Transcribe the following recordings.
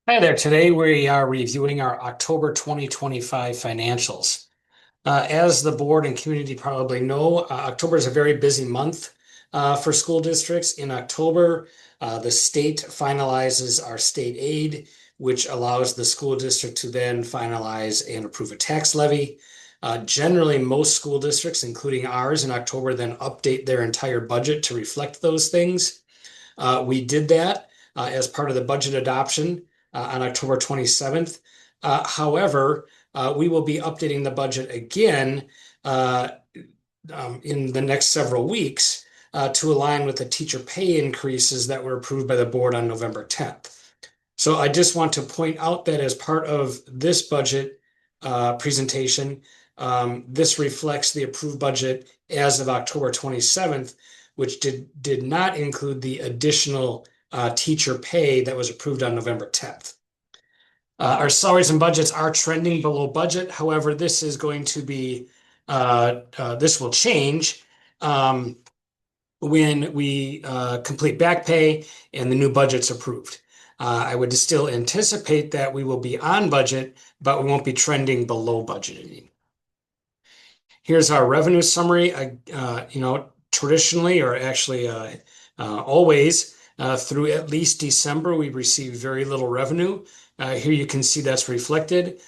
Hi there. Today we are reviewing our October 2025 financials. As the board and community probably know, October is a very busy month for school districts. In October, the state finalizes our state aid, which allows the school district to then finalize and approve a tax levy. Generally, most school districts, including ours in October, then update their entire budget to reflect those things. We did that as part of the budget adoption on October 27th. However, we will be updating the budget again uh, in the next several weeks to align with the teacher pay increases that were approved by the board on November 10th. So I just want to point out that as part of this budget presentation, this reflects the approved budget as of October 27th, which did not include the additional teacher pay that was approved on November 10th. Our salaries and budgets are trending below budget. However, this is going to be, this will change when we complete back pay and the new budget's approved. I would still anticipate that we will be on budget, but we won't be trending below budgeting. Here's our revenue summary. Traditionally, or actually always, through at least December, we received very little revenue. Here you can see that's reflected.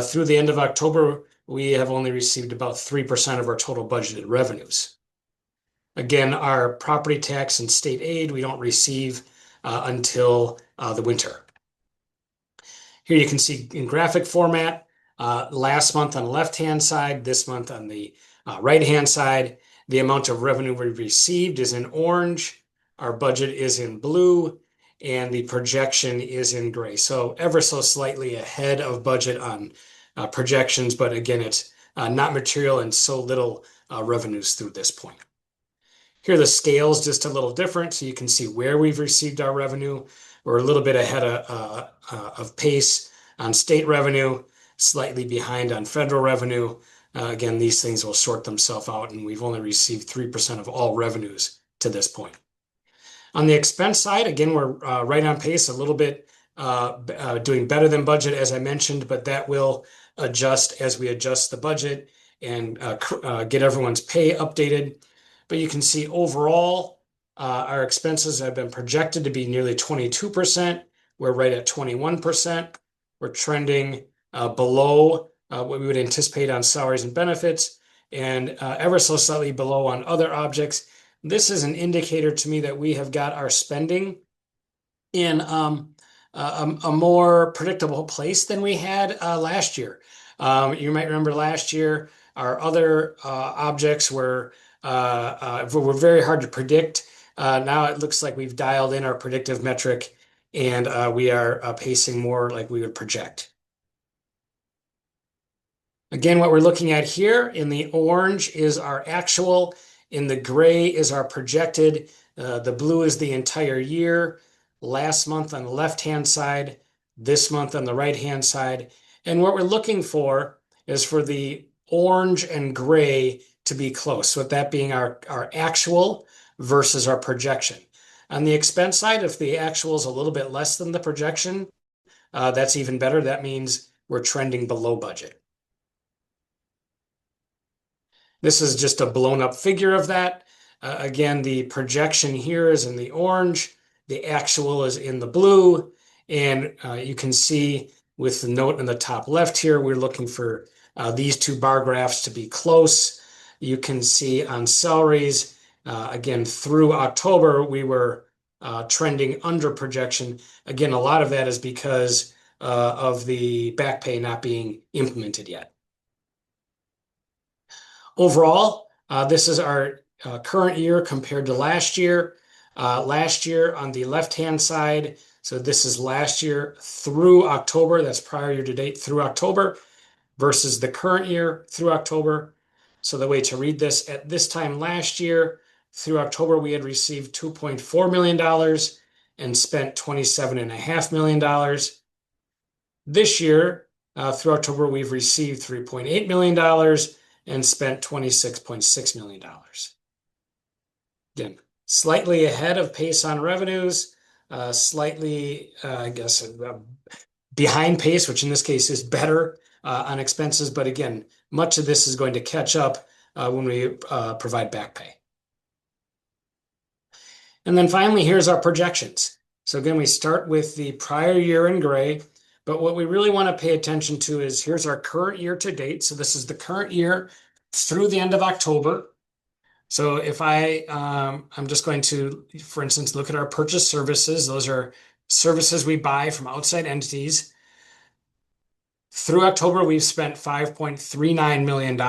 Through the end of October, we have only received about 3% of our total budgeted revenues. Again, our property tax and state aid, we don't receive until the winter. Here you can see in graphic format, last month on the left-hand side, this month on the right-hand side, the amount of revenue we received is in orange, our budget is in blue, and the projection is in gray. So ever so slightly ahead of budget on projections, but again, it's not material and so little revenues through this point. Here the scale's just a little different, so you can see where we've received our revenue. We're a little bit ahead of pace on state revenue, slightly behind on federal revenue. Again, these things will sort themselves out, and we've only received 3% of all revenues to this point. On the expense side, again, we're right on pace, a little bit doing better than budget, as I mentioned, but that will adjust as we adjust the budget and get everyone's pay updated. But you can see overall, our expenses have been projected to be nearly 22%. We're right at 21%. We're trending below what we would anticipate on salaries and benefits, and ever so slightly below on other objects. This is an indicator to me that we have got our spending in a more predictable place than we had last year. You might remember last year, our other objects were very hard to predict. Now it looks like we've dialed in our predictive metric and we are pacing more like we would project. Again, what we're looking at here in the orange is our actual, in the gray is our projected, the blue is the entire year, last month on the left-hand side, this month on the right-hand side. And what we're looking for is for the orange and gray to be close, with that being our actual versus our projection. On the expense side, if the actual is a little bit less than the projection, that's even better. That means we're trending below budget. This is just a blown up figure of that. Again, the projection here is in the orange, the actual is in the blue, and you can see with the note in the top left here, we're looking for these two bar graphs to be close. You can see on salaries, again, through October, we were trending under projection. Again, a lot of that is because of the back pay not being implemented yet. Overall, this is our current year compared to last year. Last year on the left-hand side, so this is last year through October, that's prior year to date through October, versus the current year through October. So the way to read this, at this time last year, through October, we had received $2.4 million and spent $27.5 million. This year, through October, we've received $3.8 million and spent $26.6 million. Again, slightly ahead of pace on revenues, slightly, behind pace, which in this case is better on expenses. But again, much of this is going to catch up when we provide back pay. And then finally, here's our projections. So again, we start with the prior year in gray, but what we really want to pay attention to is here's our current year to date. So this is the current year through the end of October. So if I'm just going to, for instance, look at our purchase services. Those are services we buy from outside entities. Through October, we've spent $5.39 million.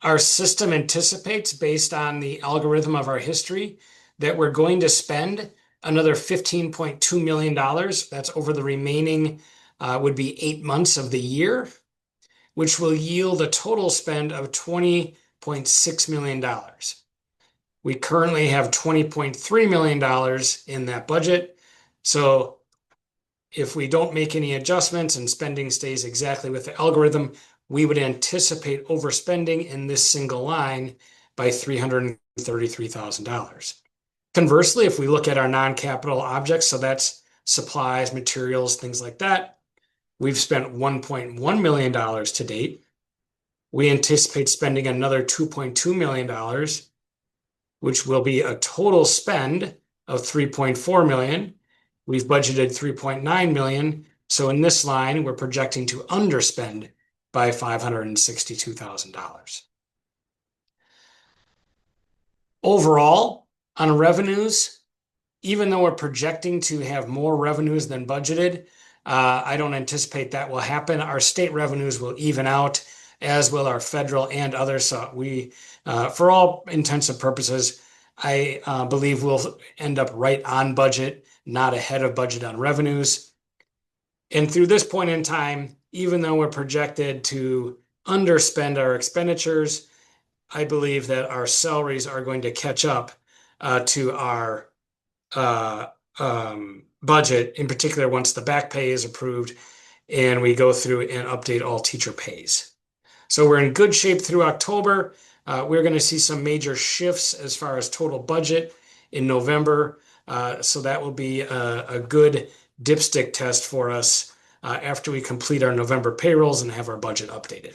Our system anticipates, based on the algorithm of our history, that we're going to spend another $15.2 million. That's over the remaining, would be 8 months of the year, which will yield a total spend of $20.6 million. We currently have $20.3 million in that budget. So if we don't make any adjustments and spending stays exactly with the algorithm, we would anticipate overspending in this single line by $333,000. Conversely, if we look at our non-capital objects, so that's supplies, materials, things like that, we've spent $1.1 million to date. We anticipate spending another $2.2 million, which will be a total spend of $3.4 million. We've budgeted $3.9 million. So in this line, we're projecting to underspend by $562,000. Overall, on revenues, even though we're projecting to have more revenues than budgeted, I don't anticipate that will happen. Our state revenues will even out, as will our federal and others. So we, for all intents and purposes, I believe we'll end up right on budget, not ahead of budget on revenues. And through this point in time, even though we're projected to underspend our expenditures, I believe that our salaries are going to catch up to our budget, in particular once the back pay is approved and we go through and update all teacher pays. So we're in good shape through October. We're going to see some major shifts as far as total budget in November. So that will be a good dipstick test for us after we complete our November payrolls and have our budget updated.